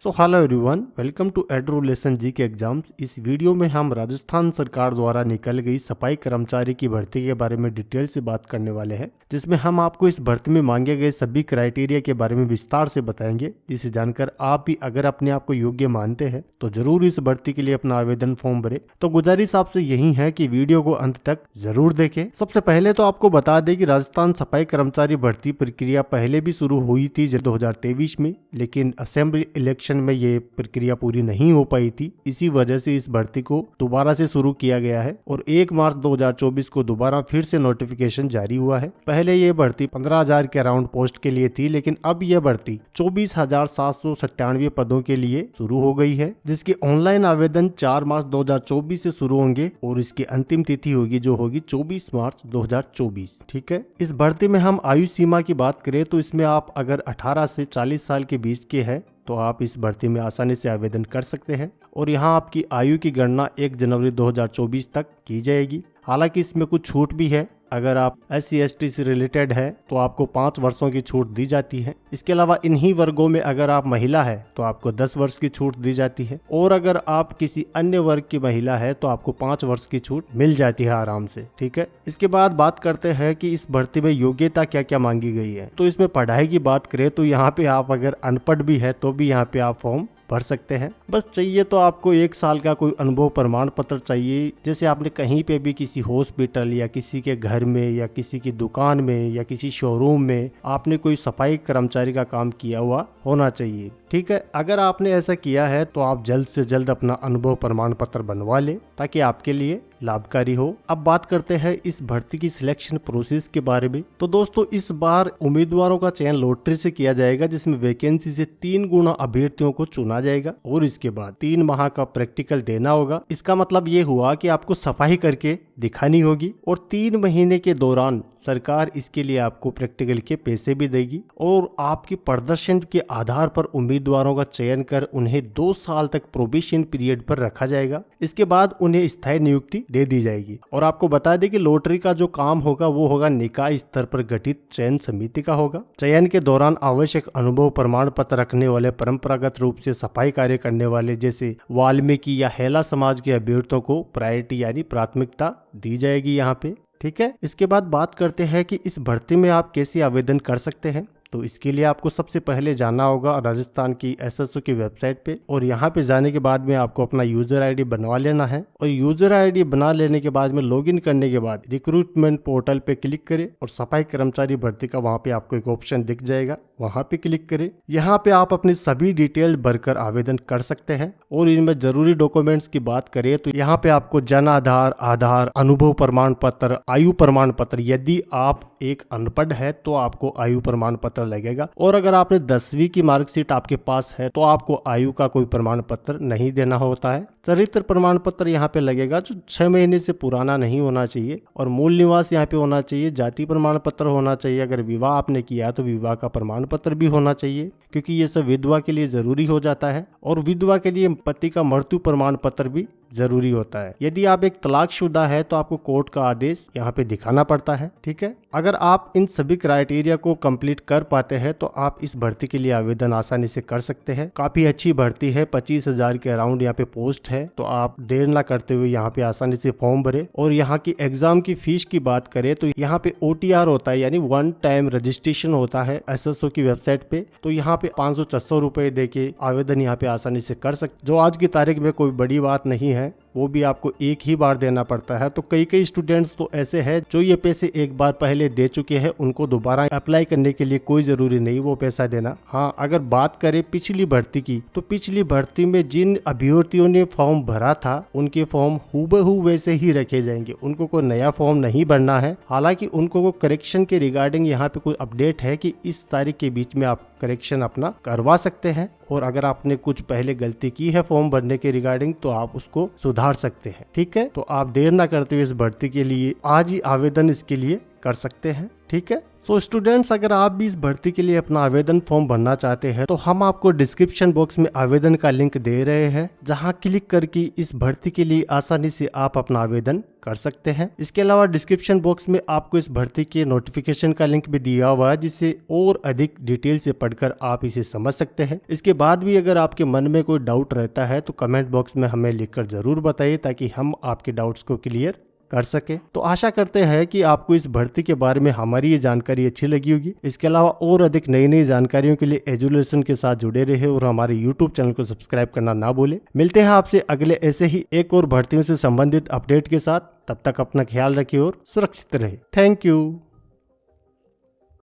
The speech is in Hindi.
So hello everyone, welcome to Adro lesson G K exams. इस वीडियो में हम राजस्थान सरकार द्वारा निकल गई सफाई कर्मचारी की भर्ती के बारे में डिटेल से बात करने वाले हैं, जिसमें हम आपको इस भर्ती में मांगे गए सभी क्राइटेरिया के बारे में विस्तार से बताएंगे। जिसे जानकर आप भी अगर अपने आप को योग्य मानते हैं तो जरूर इस भर्ती के लिए अपना आवेदन फॉर्म भरे। तो गुजारिश आपसे यही है कि वीडियो को अंत तक जरूर देखें। सबसे पहले तो आपको बता दें कि राजस्थान सफाई कर्मचारी भर्ती प्रक्रिया पहले भी शुरू हुई थी 2023 में, लेकिन असेंबली इलेक्शन में ये प्रक्रिया पूरी नहीं हो पाई थी। इसी वजह से इस भर्ती को दोबारा से शुरू किया गया है और 1 मार्च 2024 को दोबारा फिर से नोटिफिकेशन जारी हुआ है। पहले ये भर्ती 15,000 के अराउंड पोस्ट के लिए थी, लेकिन अब यह भर्ती 24,797 पदों के लिए शुरू हो गई है, जिसके ऑनलाइन आवेदन 4 मार्च 2024 से शुरू होंगे और इसकी अंतिम तिथि होगी जो होगी 24 मार्च 2024। ठीक है। इस भर्ती में हम आयु सीमा की बात करें तो इसमें आप अगर 18 से 40 साल के बीच के हैं तो आप इस भर्ती में आसानी से आवेदन कर सकते हैं और यहाँ आपकी आयु की गणना 1 जनवरी 2024 तक की जाएगी। हालांकि इसमें कुछ छूट भी है। अगर आप SC/ST से रिलेटेड है तो आपको 5 वर्षों की छूट दी जाती है। इसके अलावा इन्हीं वर्गों में अगर आप महिला है तो आपको 10 वर्ष की छूट दी जाती है और अगर आप किसी अन्य वर्ग की महिला है तो आपको 5 वर्ष की छूट मिल जाती है आराम से। ठीक है। इसके बाद बात करते हैं कि इस भर्ती में योग्यता क्या क्या मांगी गई है। तो इसमें पढ़ाई की बात करें तो यहाँ पे आप अगर अनपढ़ भी है तो भी यहाँ पे आप फॉर्म भर सकते हैं। बस चाहिए तो आपको 1 साल का कोई अनुभव प्रमाण पत्र चाहिए, जैसे आपने कहीं पे भी किसी हॉस्पिटल या किसी के घर में या किसी की दुकान में या किसी शोरूम में आपने कोई सफाई कर्मचारी का काम किया हुआ होना चाहिए। ठीक है। अगर आपने ऐसा किया है तो आप जल्द से जल्द अपना अनुभव प्रमाण पत्र बनवा ले ताकि आपके लिए लाभकारी हो। अब बात करते हैं इस भर्ती की सिलेक्शन प्रोसेस के बारे में। तो दोस्तों, इस बार उम्मीदवारों का चयन लॉटरी से किया जाएगा, जिसमें वैकेंसी से 3 गुना अभ्यर्थियों को चुना जाएगा और इसके बाद 3 माह का प्रैक्टिकल देना होगा। इसका मतलब ये हुआ कि आपको सफाई करके दिखानी होगी और 3 महीने के दौरान सरकार इसके लिए आपको प्रैक्टिकल के पैसे भी देगी और आपके प्रदर्शन के आधार पर उम्मीदवारों का चयन कर उन्हें 2 साल तक प्रोबेशन पीरियड पर रखा जाएगा। इसके बाद उन्हें स्थायी नियुक्ति दे दी जाएगी। और आपको बता दें कि लॉटरी का जो काम होगा वो होगा निकाय स्तर पर गठित चयन समिति का होगा। चयन के दौरान आवश्यक अनुभव प्रमाण पत्र रखने वाले परंपरागत रूप से सफाई कार्य करने वाले जैसे वाल्मीकि या हेला समाज के अभ्यर्थियों को प्रायोरिटी यानी प्राथमिकता दी जाएगी यहाँ पे। ठीक है। इसके बाद बात करते हैं कि इस भर्ती में आप कैसे आवेदन कर सकते हैं। तो इसके लिए आपको सबसे पहले जाना होगा राजस्थान की SSO की वेबसाइट पे और यहाँ पे जाने के बाद में आपको अपना यूजर आईडी बनवा लेना है और यूजर आईडी बना लेने के बाद में लॉगिन करने के बाद रिक्रूटमेंट पोर्टल पे क्लिक करें और सफाई कर्मचारी भर्ती का वहाँ पे आपको एक ऑप्शन दिख जाएगा, वहाँ पे क्लिक करें। यहाँ पे आप अपनी सभी डिटेल भरकर आवेदन कर सकते हैं और इनमें जरूरी डॉक्यूमेंट्स की बात करें तो यहाँ पे आपको जन आधार, अनुभव प्रमाण पत्र, आयु प्रमाण पत्र। यदि आप एक अनपढ़ है तो आपको आयु प्रमाण पत्र लगेगा और अगर आपने 10वीं की मार्कशीट आपके पास है तो आपको आयु का कोई प्रमाण पत्र नहीं देना होता है। चरित्र प्रमाण पत्र यहाँ पे लगेगा जो 6 महीने से पुराना नहीं होना चाहिए और मूल निवास यहाँ पे होना चाहिए। जाति प्रमाण पत्र होना चाहिए। अगर विवाह आपने किया तो विवाह का प्रमाण पत्र भी होना चाहिए, क्योंकि ये सब विधवा के लिए जरूरी हो जाता है और विधवा के लिए पति का मृत्यु प्रमाण पत्र भी जरूरी होता है। यदि आप एक तलाकशुदा है तो आपको कोर्ट का आदेश यहाँ पे दिखाना पड़ता है। ठीक है। अगर आप इन सभी क्राइटेरिया को कंप्लीट कर पाते हैं तो आप इस भर्ती के लिए आवेदन आसानी से कर सकते हैं। काफी अच्छी भर्ती है, 25,000 के अराउंड यहाँ पे पोस्ट है, तो आप देर ना करते हुए यहाँ पे आसानी से फॉर्म भरे। और यहाँ की एग्जाम की फीस की बात करें तो यहाँ पे OTR होता है यानी 1 टाइम रजिस्ट्रेशन होता है SSO की वेबसाइट पे। तो यहाँ पे 500-600 रुपए दे के आवेदन यहाँ पे आसानी से कर सकते, जो आज की तारीख में कोई बड़ी बात नहीं है। वो भी आपको एक ही बार देना पड़ता है। तो कई स्टूडेंट्स तो ऐसे हैं जो ये पैसे एक बार पहले दे चुके हैं, उनको दोबारा अप्लाई करने के लिए कोई जरूरी नहीं वो पैसा देना। हाँ, अगर बात करें पिछली भर्ती की तो पिछली भर्ती में जिन अभ्यर्थियों ने फॉर्म भरा था उनके फॉर्म हूबहू वैसे ही रखे जाएंगे, उनको कोई नया फॉर्म नहीं भरना है। हालांकि उनको करेक्शन के रिगार्डिंग यहाँ पे कोई अपडेट है कि इस तारीख के बीच में आप करेक्शन अपना करवा सकते हैं और अगर आपने कुछ पहले गलती की है फॉर्म भरने के रिगार्डिंग तो आप उसको सुधार सकते हैं। ठीक है। तो आप देर ना करते हुए इस भर्ती के लिए आज ही आवेदन इसके लिए कर सकते हैं। ठीक है। सो स्टूडेंट्स, अगर आप भी इस भर्ती के लिए अपना आवेदन फॉर्म भरना चाहते हैं तो हम आपको डिस्क्रिप्शन बॉक्स में आवेदन का लिंक दे रहे हैं, जहां क्लिक करके इस भर्ती के लिए आसानी से आप अपना आवेदन कर सकते हैं। इसके अलावा डिस्क्रिप्शन बॉक्स में आपको इस भर्ती के नोटिफिकेशन का लिंक भी दिया हुआ है, जिसे और अधिक डिटेल से पढ़कर आप इसे समझ सकते हैं। इसके बाद भी अगर आपके मन में कोई डाउट रहता है तो कमेंट बॉक्स में हमें लिखकर जरूर बताइए, ताकि हम आपके डाउट्स को क्लियर कर सके। तो आशा करते हैं कि आपको इस भर्ती के बारे में हमारी ये जानकारी अच्छी लगी होगी। इसके अलावा और अधिक नई नई जानकारियों के लिए एजुलेशन के साथ जुड़े रहे और हमारे YouTube चैनल को सब्सक्राइब करना ना भूलें। मिलते हैं आपसे अगले ऐसे ही एक और भर्तियों से संबंधित अपडेट के साथ। तब तक अपना ख्याल रखिए और सुरक्षित रहे। Thank you.